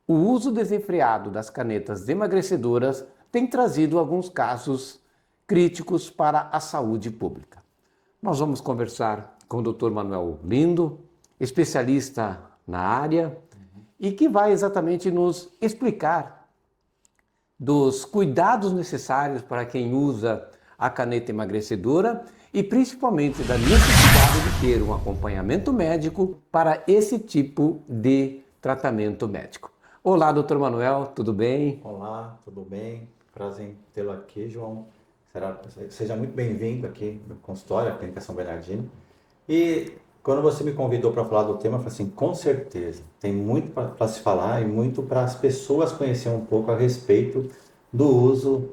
o uso desenfreado das canetas emagrecedoras tem trazido alguns casos críticos para a saúde pública. Nós vamos conversar com o Dr. Manuel Lindo, especialista na área, e que vai exatamente nos explicar dos cuidados necessários para quem usa a caneta emagrecedora e principalmente da necessidade de ter um acompanhamento médico para esse tipo de tratamento médico. Olá, doutor Manuel, tudo bem? Olá, tudo bem? Prazer em tê-lo aqui, João. Seja muito bem-vindo aqui no consultório, a Clínica São Bernardino. E quando você me convidou para falar do tema, eu falei assim, com certeza, tem muito para se falar e muito para as pessoas conhecerem um pouco a respeito do uso,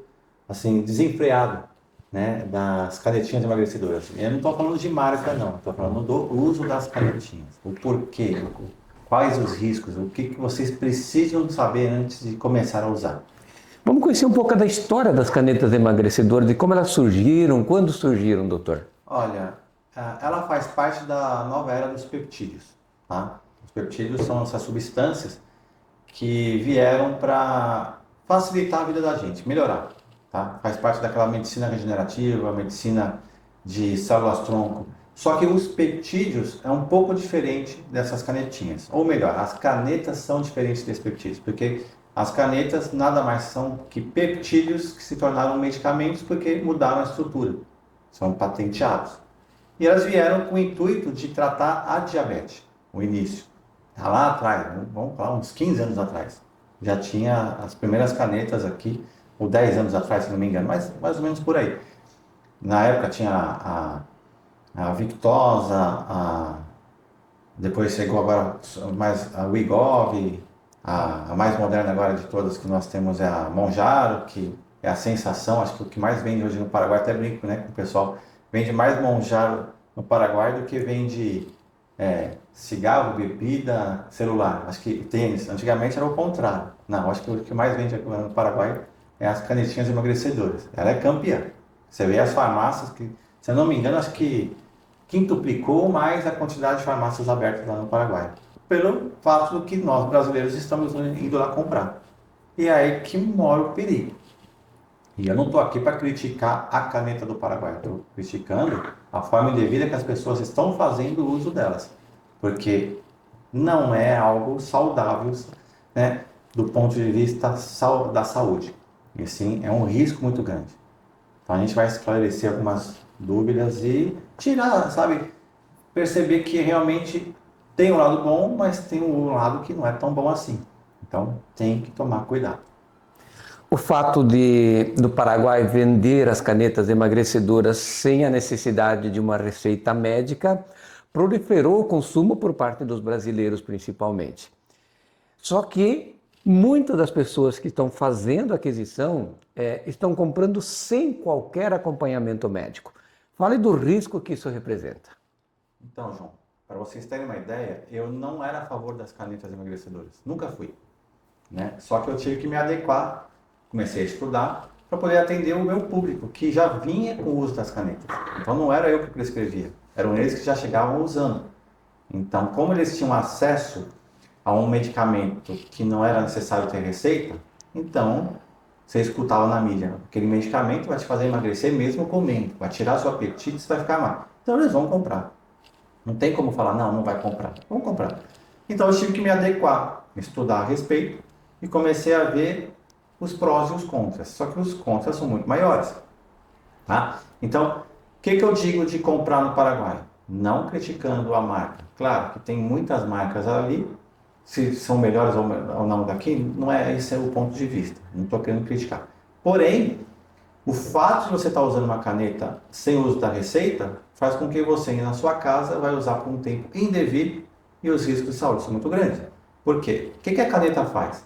assim, desenfreado, né, das canetinhas emagrecedoras. Eu não estou falando de marca, não. Estou falando do uso das canetinhas. O porquê, quais os riscos, o que vocês precisam saber antes de começar a usar. Vamos conhecer um pouco da história das canetas emagrecedoras, de como elas surgiram, quando surgiram, doutor? Olha, ela faz parte da nova era dos peptídeos, tá? Os peptídeos são essas substâncias que vieram para facilitar a vida da gente, melhorar, tá? Faz parte daquela medicina regenerativa, medicina de células-tronco. Só que os peptídeos é um pouco diferente dessas canetinhas. Ou melhor, as canetas são diferentes desses peptídeos, porque as canetas nada mais são que peptídeos que se tornaram medicamentos porque mudaram a estrutura. São patenteados. E elas vieram com o intuito de tratar a diabetes, o início. Lá atrás, vamos falar uns 15 anos atrás. Já tinha as primeiras canetas aqui, ou 10 anos atrás, se não me engano, mas mais ou menos por aí. Na época tinha a Victoza, depois chegou agora mais a Wegovy, a mais moderna agora de todas que nós temos é a Mounjaro, que é a sensação, acho que o que mais vende hoje no Paraguai, até brinco, né, com o pessoal, vende mais Mounjaro no Paraguai do que vende cigarro, bebida, celular, acho que tênis. Antigamente era o contrário. Não, acho que o que mais vende agora no Paraguai é as canetinhas emagrecedoras. Ela é campeã. Você vê as farmácias que, se eu não me engano, acho que quintuplicou mais a quantidade de farmácias abertas lá no Paraguai, pelo fato de que nós brasileiros estamos indo lá comprar. E é aí que mora o perigo. E eu não estou aqui para criticar a caneta do Paraguai, estou criticando a forma indevida que as pessoas estão fazendo o uso delas, porque não é algo saudável, né, do ponto de vista da saúde, e sim é um risco muito grande. Então a gente vai esclarecer algumas dúvidas e tirar, sabe, perceber que realmente tem um lado bom, mas tem um lado que não é tão bom assim. Então tem que tomar cuidado. O fato do Paraguai vender as canetas emagrecedoras sem a necessidade de uma receita médica proliferou o consumo por parte dos brasileiros, principalmente. Só que muitas das pessoas que estão fazendo a aquisição estão comprando sem qualquer acompanhamento médico. Fale do risco que isso representa. Então, João, para vocês terem uma ideia, eu não era a favor das canetas emagrecedoras. Nunca fui, né? Só que eu tive que me adequar. Comecei a estudar para poder atender o meu público, que já vinha com o uso das canetas. Então não era eu que prescrevia, eram eles que já chegavam usando. Então, como eles tinham acesso a um medicamento que não era necessário ter receita, então você escutava na mídia, aquele medicamento vai te fazer emagrecer mesmo comendo, vai tirar seu apetite, você vai ficar mal. Então eles vão comprar. Não tem como falar, não vai comprar. Vão comprar. Então eu tive que me adequar, estudar a respeito e comecei a ver os prós e os contras, só que os contras são muito maiores, tá? Então, o que eu digo de comprar no Paraguai? Não criticando a marca. Claro que tem muitas marcas ali, se são melhores ou não daqui, não é esse o ponto de vista, não estou querendo criticar. Porém, o fato de você estar usando uma caneta sem uso da receita, faz com que você, na sua casa, vai usar por um tempo indevido e os riscos de saúde são muito grandes. Por quê? O que a caneta faz?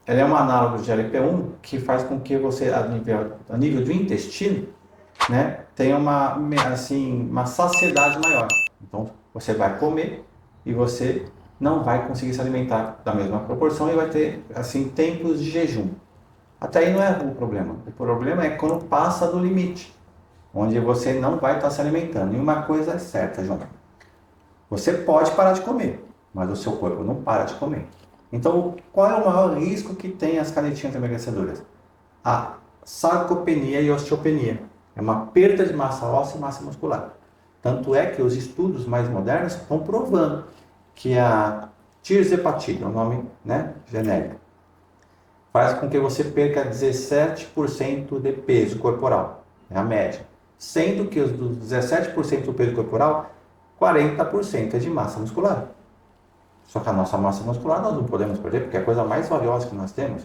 Ela é um análogo de GLP-1 que faz com que você, a nível do intestino, né, tenha uma saciedade maior. Então, você vai comer e você não vai conseguir se alimentar da mesma proporção e vai ter, assim, tempos de jejum. Até aí não é o problema. O problema é quando passa do limite, onde você não vai estar se alimentando. E uma coisa é certa, João. Você pode parar de comer, mas o seu corpo não para de comer. Então, qual é o maior risco que tem as canetinhas emagrecedoras? A sarcopenia e osteopenia. É uma perda de massa óssea e massa muscular. Tanto é que os estudos mais modernos estão provando que a tirzepatide, é o nome, né, genérico, faz com que você perca 17% de peso corporal. É a média. Sendo que os dos 17% do peso corporal, 40% é de massa muscular. Só que a nossa massa muscular nós não podemos perder, porque é a coisa mais valiosa que nós temos.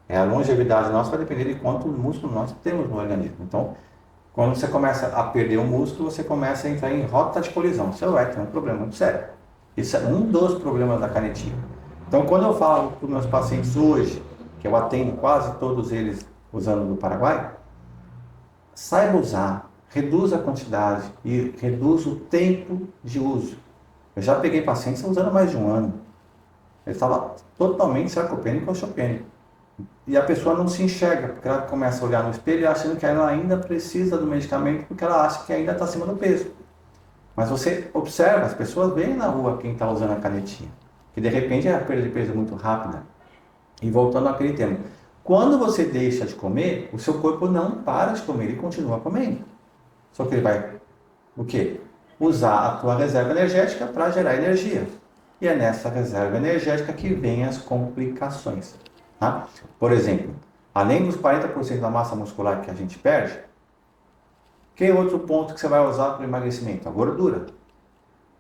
A longevidade nossa vai depender de quanto músculo nós temos no organismo. Então, quando você começa a perder o músculo, você começa a entrar em rota de colisão. Você vai ter um problema muito sério. Isso é um dos problemas da canetinha. Então, quando eu falo para os meus pacientes hoje, que eu atendo quase todos eles usando do Paraguai, saiba usar, reduza a quantidade e reduza o tempo de uso. Eu já peguei pacientes usando mais de um ano. Ele estava totalmente sarcopênico ou osteopênico. E a pessoa não se enxerga, porque ela começa a olhar no espelho achando que ela ainda precisa do medicamento, porque ela acha que ainda está acima do peso. Mas você observa, as pessoas veem na rua quem está usando a canetinha, que de repente é a perda de peso muito rápida. E voltando àquele tema, quando você deixa de comer, o seu corpo não para de comer, ele continua comendo. Só que ele vai, o quê? Usar a tua reserva energética para gerar energia. E é nessa reserva energética que vem as complicações. Tá? Por exemplo, além dos 40% da massa muscular que a gente perde, que outro ponto que você vai usar para o emagrecimento? A gordura.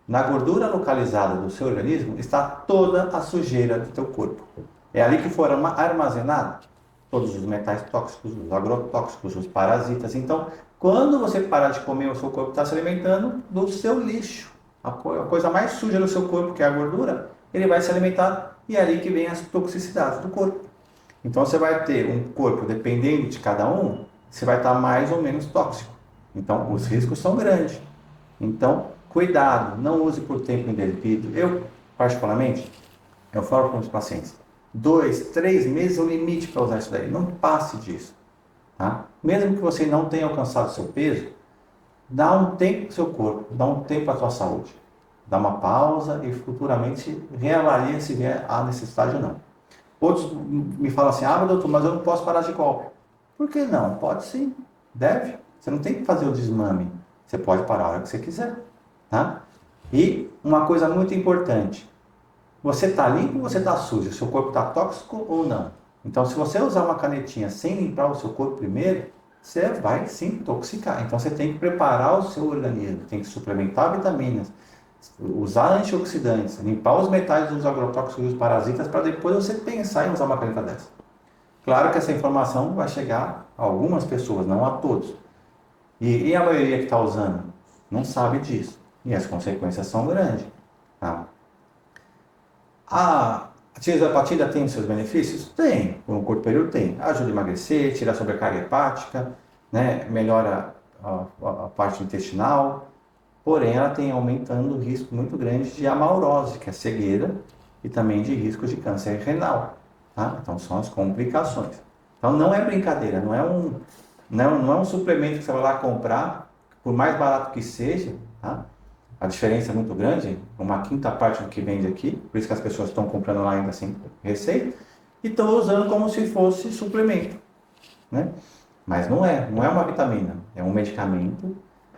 Na gordura localizada do seu organismo está toda a sujeira do teu corpo. É ali que foram armazenados todos os metais tóxicos, os agrotóxicos, os parasitas. Então, quando você parar de comer, o seu corpo está se alimentando do seu lixo. A coisa mais suja do seu corpo, que é a gordura, ele vai se alimentar e é ali que vem as toxicidades do corpo. Então, você vai ter um corpo, dependendo de cada um, você vai estar mais ou menos tóxico. Então, os riscos são grandes. Então, cuidado, não use por tempo indevido. Eu, particularmente, eu falo com os pacientes, 2, 3 meses é o limite para usar isso daí. Não passe disso. Tá? Mesmo que você não tenha alcançado o seu peso, dá um tempo para o seu corpo, dá um tempo para a sua saúde. Dá uma pausa e futuramente reavalia se vier a necessidade ou não. Outros me falam assim, doutor, mas eu não posso parar de golpe. Por que não? Pode sim, deve. Você não tem que fazer o desmame. Você pode parar a hora que você quiser. Tá? E uma coisa muito importante, você está limpo ou você está sujo? Seu corpo está tóxico ou não? Então, se você usar uma canetinha sem limpar o seu corpo primeiro, você vai se intoxicar. Então, você tem que preparar o seu organismo, tem que suplementar vitaminas, usar antioxidantes, limpar os metais dos agrotóxicos e os parasitas para depois você pensar em usar uma caneta dessa. Claro que essa informação vai chegar a algumas pessoas, não a todos. E a maioria que está usando não sabe disso. E as consequências são grandes. Tá? A tirzepatide tem os seus benefícios? Tem. Por um curto período tem. Ajuda a emagrecer, tira a sobrecarga hepática, né? Melhora a parte intestinal. Porém, ela tem aumentando o risco muito grande de amaurose, que é cegueira, e também de risco de câncer renal. Tá? Então, são as complicações. Então, não é brincadeira, não é um suplemento que você vai lá comprar, por mais barato que seja, tá? A diferença é muito grande, uma quinta parte do que vende aqui, por isso que as pessoas estão comprando lá ainda sem receita, e estão usando como se fosse suplemento, né? Mas não é uma vitamina, é um medicamento,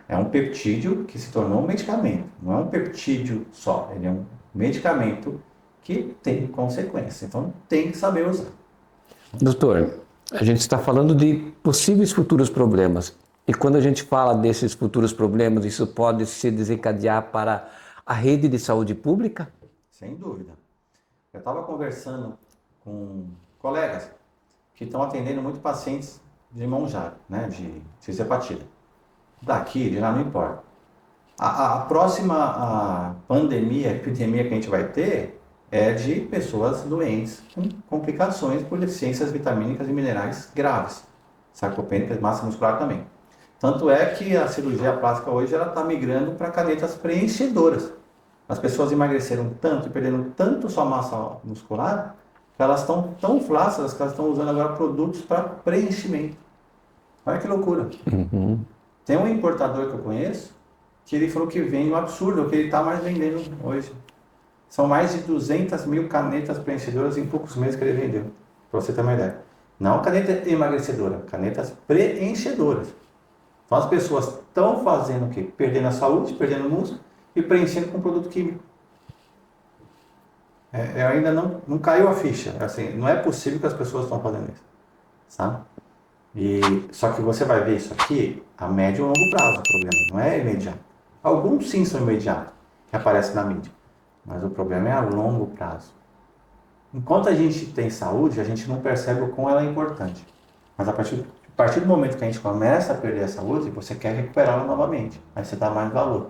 é um peptídeo que se tornou um medicamento, não é um peptídeo só, ele é um medicamento que tem consequência, então tem que saber usar. Doutor, a gente está falando de possíveis futuros problemas. E quando a gente fala desses futuros problemas, isso pode se desencadear para a rede de saúde pública? Sem dúvida. Eu estava conversando com colegas que estão atendendo muito pacientes de mão já, né, de tirzepatide. Daqui, de lá, não importa. A próxima pandemia, epidemia que a gente vai ter é de pessoas doentes com complicações por deficiências vitamínicas e minerais graves, sarcopênicas, massa muscular também. Tanto é que a cirurgia plástica hoje está migrando para canetas preenchedoras. As pessoas emagreceram tanto e perderam tanto sua massa muscular que elas estão tão flácidas que elas estão usando agora produtos para preenchimento. Olha que loucura. Uhum. Tem um importador que eu conheço que ele falou que vende um absurdo, que ele está mais vendendo hoje. São mais de 200 mil canetas preenchedoras em poucos meses que ele vendeu, para você ter uma ideia. Não caneta emagrecedora, canetas preenchedoras. Então as pessoas estão fazendo o quê? Perdendo a saúde, perdendo o músculo e preenchendo com produto químico. Ainda não caiu a ficha. Assim, não é possível que as pessoas estão fazendo isso. Sabe? Só que você vai ver isso aqui a médio e longo prazo, o problema. Não é imediato. Alguns sim são imediatos, que aparecem na mídia. Mas o problema é a longo prazo. Enquanto a gente tem saúde, a gente não percebe o quão ela é importante. Mas a partir do momento que a gente começa a perder a saúde, você quer recuperá-la novamente. Aí você dá mais valor.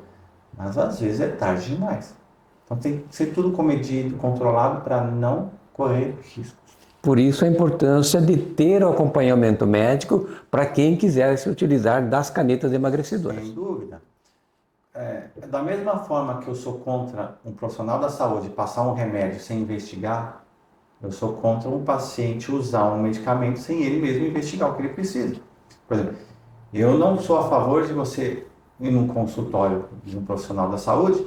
Mas às vezes é tarde demais. Então tem que ser tudo comedido, controlado para não correr riscos. Por isso a importância de ter o acompanhamento médico para quem quiser se utilizar das canetas emagrecedoras. Sem dúvida. Da mesma forma que eu sou contra um profissional da saúde passar um remédio sem investigar, eu sou contra um paciente usar um medicamento sem ele mesmo investigar o que ele precisa. Por exemplo, eu não sou a favor de você ir num consultório de um profissional da saúde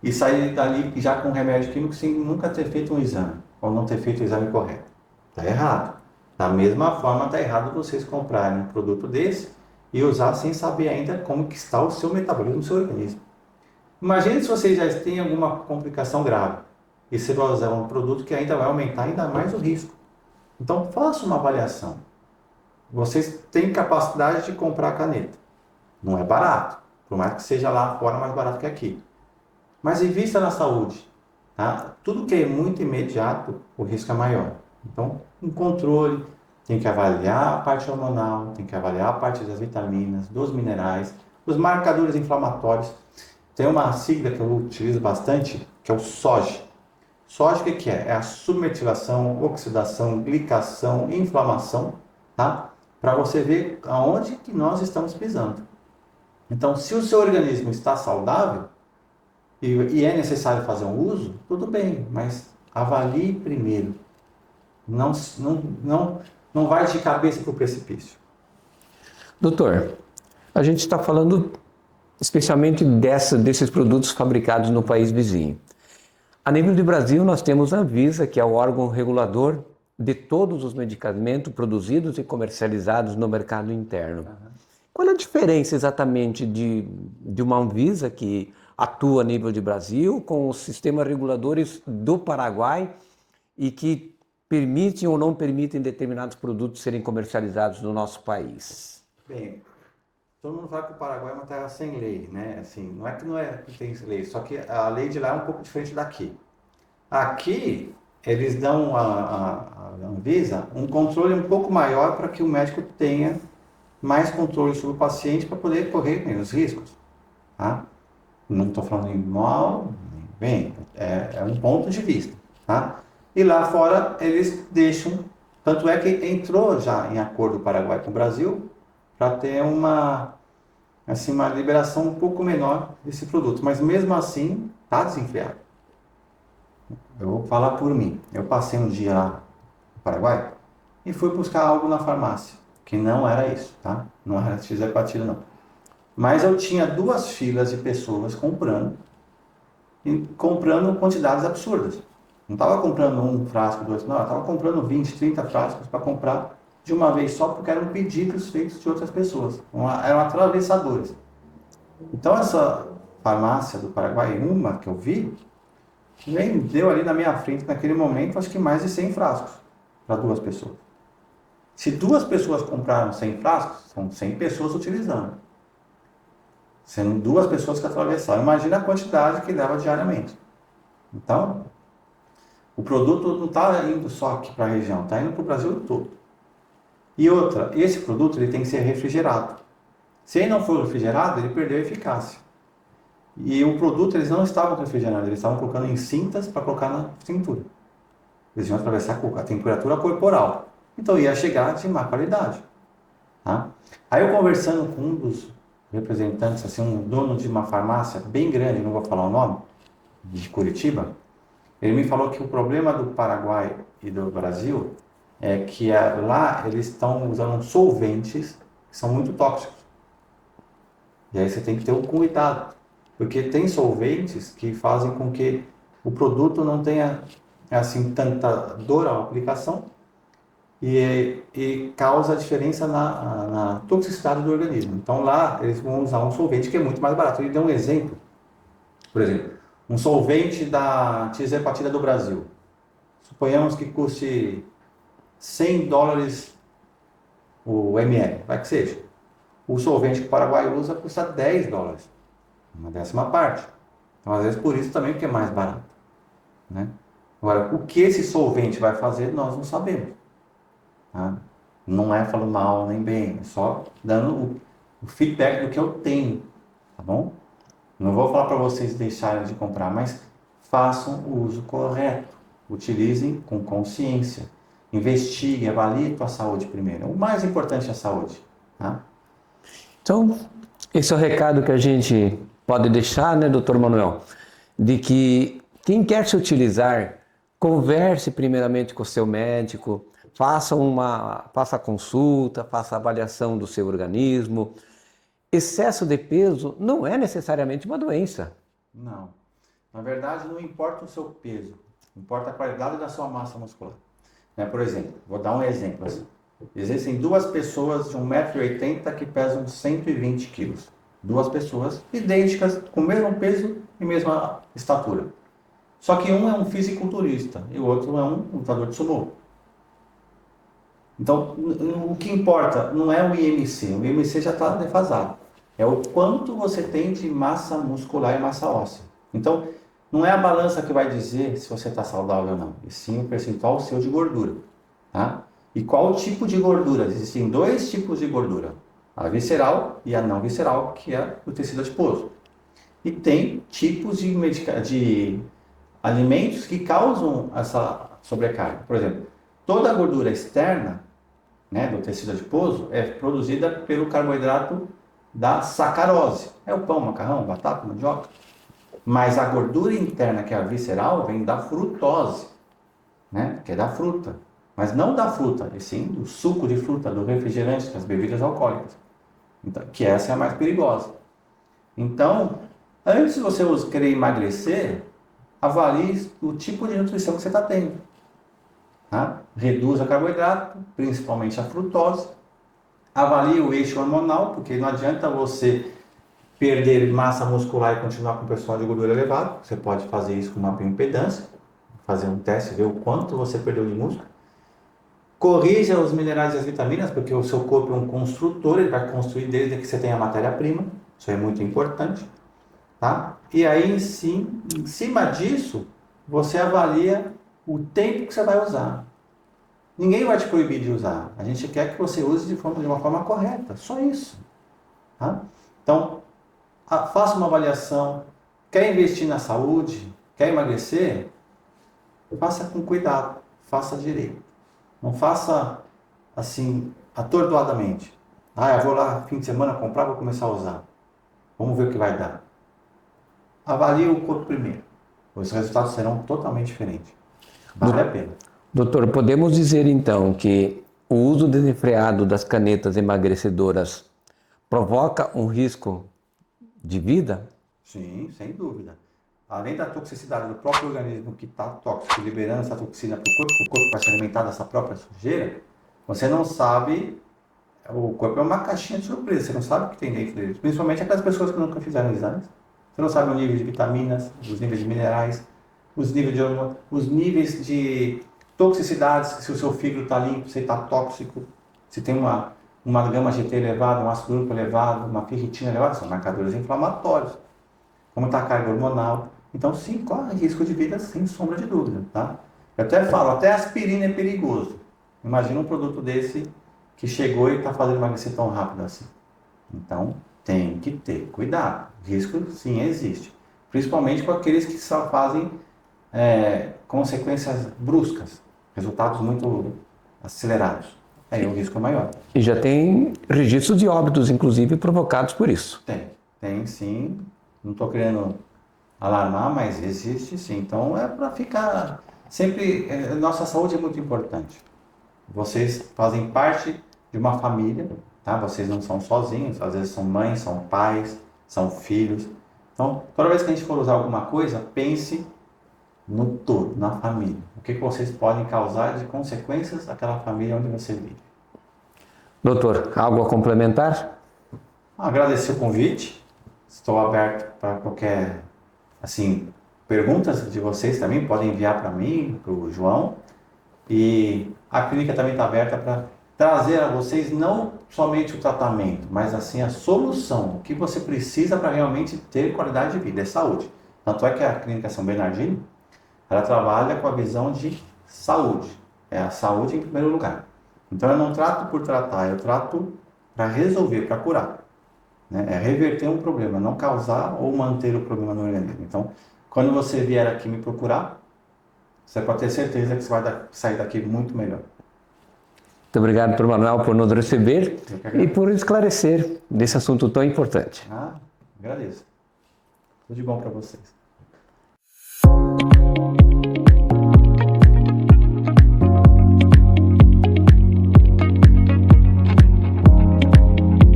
e sair dali já com um remédio químico sem nunca ter feito um exame, ou não ter feito o exame correto. Está errado. Da mesma forma, está errado vocês comprarem um produto desse e usar sem saber ainda como que está o seu metabolismo, o seu organismo. Imagine se vocês já têm alguma complicação grave e você vai usar um produto que ainda vai aumentar ainda mais o risco. Então, faça uma avaliação. Vocês têm capacidade de comprar caneta. Não é barato, por mais que seja lá fora mais barato que aqui. Mas invista na saúde. Tá? Tudo que é muito imediato, o risco é maior. Então, um controle, tem que avaliar a parte hormonal, tem que avaliar a parte das vitaminas, dos minerais, os marcadores inflamatórios. Tem uma sigla que eu utilizo bastante, que é o SOG. SOG o que é? É a submetilação, oxidação, glicação, inflamação, tá? Para você ver aonde que nós estamos pisando. Então, se o seu organismo está saudável e é necessário fazer um uso, tudo bem, mas avalie primeiro. Não vai de cabeça para o precipício. Doutor, a gente está falando especialmente desses produtos fabricados no país vizinho. A nível de Brasil, nós temos a Anvisa, que é o órgão regulador de todos os medicamentos produzidos e comercializados no mercado interno. Qual é a diferença exatamente de uma Anvisa que atua a nível de Brasil com os sistemas reguladores do Paraguai e que permitem ou não permitem determinados produtos serem comercializados no nosso país? Bem, todo mundo fala que o Paraguai é uma terra sem lei, né? Assim, não é que tem lei, só que a lei de lá é um pouco diferente daqui. Aqui, eles dão a Anvisa um controle um pouco maior para que o médico tenha mais controle sobre o paciente para poder correr menos riscos. Tá? Não estou falando em mal, bem, é um ponto de vista. Tá? E lá fora, eles deixam, tanto é que entrou já em acordo o Paraguai com o Brasil, para ter uma liberação um pouco menor desse produto. Mas mesmo assim, está desenfreado. Eu vou falar por mim. Eu passei um dia lá no Paraguai e fui buscar algo na farmácia, que não era isso, tá? Não era X-Hepatila, não. Mas eu tinha 2 filas de pessoas comprando quantidades absurdas. Não estava comprando um frasco, 2, não. Eu estava comprando 20, 30 frascos para comprar de uma vez só, porque eram pedidos feitos de outras pessoas. Eram atravessadores. Então, essa farmácia do Paraguai, uma que eu vi, vendeu ali na minha frente, naquele momento, acho que mais de 100 frascos para 2 pessoas. Se 2 pessoas compraram 100 frascos, são 100 pessoas utilizando. Sendo 2 pessoas que atravessaram. Imagina a quantidade que leva diariamente. Então, o produto não está indo só aqui para a região, está indo para o Brasil todo. E outra, esse produto ele tem que ser refrigerado. Se ele não for refrigerado, ele perdeu a eficácia. E o produto eles não estavam refrigerando, eles estavam colocando em cintas para colocar na cintura. Eles iam atravessar a temperatura corporal. Então ia chegar de má qualidade. Tá? Aí eu conversando com um dos representantes, assim, um dono de uma farmácia bem grande, não vou falar o nome, de Curitiba, ele me falou que o problema do Paraguai e do Brasil é que lá eles estão usando solventes que são muito tóxicos. E aí você tem que ter um cuidado. Porque tem solventes que fazem com que o produto não tenha assim tanta dor à aplicação e causa diferença na toxicidade do organismo. Então lá eles vão usar um solvente que é muito mais barato. Ele deu um exemplo, por exemplo, um solvente da tiazepatida do Brasil. Suponhamos que custe $100 o ml, vai que seja. O solvente que o Paraguai usa custa $10, uma décima parte. Então, às vezes, por isso também que é mais barato, né? Agora, o que esse solvente vai fazer, nós não sabemos. Tá? Não é falando mal nem bem, é só dando o feedback do que eu tenho, tá bom? Não vou falar para vocês deixarem de comprar, mas façam o uso correto. Utilizem com consciência. Investigue, avalie a tua saúde primeiro. O mais importante é a saúde, tá? Então, esse é o recado que a gente pode deixar, né, doutor Manuel? De que quem quer se utilizar, converse primeiramente com o seu médico, faça a consulta, faça a avaliação do seu organismo. Excesso de peso não é necessariamente uma doença. Não. Na verdade, não importa o seu peso, importa a qualidade da sua massa muscular. Né? Por exemplo, vou dar um exemplo. Assim. Existem duas pessoas de 1,80 m que pesam 120 kg. Duas pessoas idênticas, com o mesmo peso e mesma estatura. Só que um é um fisiculturista e o outro é um lutador de sumô. Então, o que importa não é o IMC. O IMC já está defasado. É o quanto você tem de massa muscular e massa óssea. Então, não é a balança que vai dizer se você está saudável ou não, e sim o percentual seu de gordura. Tá? E qual tipo de gordura? Existem dois tipos de gordura, a visceral e a não visceral, que é o tecido adiposo. E tem tipos de alimentos que causam essa sobrecarga. Por exemplo, toda a gordura externa, né, do tecido adiposo é produzida pelo carboidrato da sacarose. É o pão, macarrão, batata, mandioca. Mas a gordura interna, que é a visceral, vem da frutose, né? Que é da fruta. Mas não da fruta, e sim do suco de fruta, do refrigerante, das bebidas alcoólicas. Então, que essa é a mais perigosa. Então, antes de você querer emagrecer, avalie o tipo de nutrição que você está tendo. Tá? Reduza carboidrato, principalmente a frutose. Avalie o eixo hormonal, porque não adianta você perder massa muscular e continuar com o percentual de gordura elevado. Você pode fazer isso com uma bioimpedância, fazer um teste, ver o quanto você perdeu de músculo. Corrija os minerais e as vitaminas, porque o seu corpo é um construtor, ele vai construir desde que você tenha a matéria-prima. Isso é muito importante. Tá? E aí, em cima disso, você avalia o tempo que você vai usar. Ninguém vai te proibir de usar. A gente quer que você use de uma forma correta. Só isso. Tá? Então, faça uma avaliação. Quer investir na saúde? Quer emagrecer? Faça com cuidado. Faça direito. Não faça assim, atordoadamente. Eu vou lá fim de semana comprar, vou começar a usar. Vamos ver o que vai dar. Avalie o corpo primeiro. Os resultados serão totalmente diferentes. Vale a pena. Doutor, podemos dizer então que o uso desenfreado das canetas emagrecedoras provoca um risco de vida? Sim, sem dúvida. Além da toxicidade do próprio organismo que está tóxico, liberando essa toxina para o corpo vai se alimentar dessa própria sujeira, você não sabe, o corpo é uma caixinha de surpresa, você não sabe o que tem dentro dele. Principalmente aquelas pessoas que nunca fizeram exames. Você não sabe o nível de vitaminas, os níveis de minerais, os níveis de toxicidades, se o seu fígado está limpo, se está tóxico, se tem uma gama-GT elevada, um ácido úrico elevado, uma ferritina elevada, são marcadores inflamatórios. Como está a carga hormonal. Então, sim, corre risco de vida, sem sombra de dúvida, tá? Eu até falo, até aspirina é perigoso. Imagina um produto desse que chegou e está fazendo emagrecer tão rápido assim. Então, tem que ter cuidado. Risco, sim, existe. Principalmente com aqueles que só fazem consequências bruscas, resultados muito acelerados. Aí o risco é maior. E já tem registros de óbitos, inclusive, provocados por isso. Tem sim. Não estou querendo alarmar, mas existe sim. Então é para ficar sempre. Nossa saúde é muito importante. Vocês fazem parte de uma família, tá? Vocês não são sozinhos, às vezes são mães, são pais, são filhos. Então, toda vez que a gente for usar alguma coisa, pense no todo, na família. O que vocês podem causar de consequências àquela família onde você vive. Doutor, algo a complementar? Agradecer o convite. Estou aberto para qualquer, assim, perguntas de vocês também. Podem enviar para mim, para o João. E a clínica também está aberta para trazer a vocês não somente o tratamento, mas assim a solução, o que você precisa para realmente ter qualidade de vida, é saúde. Tanto é que a Clínica São Bernardino, ela trabalha com a visão de saúde. É a saúde em primeiro lugar. Então eu não trato por tratar, eu trato para resolver, para curar. Né? É reverter um problema, não causar ou manter o problema no organismo. Então, quando você vier aqui me procurar, você pode ter certeza que você vai sair daqui muito melhor. Muito obrigado, doutor Manuel, por nos receber Eu que e agradeço. por esclarecer desse assunto tão importante. Agradeço. Tudo de bom para vocês.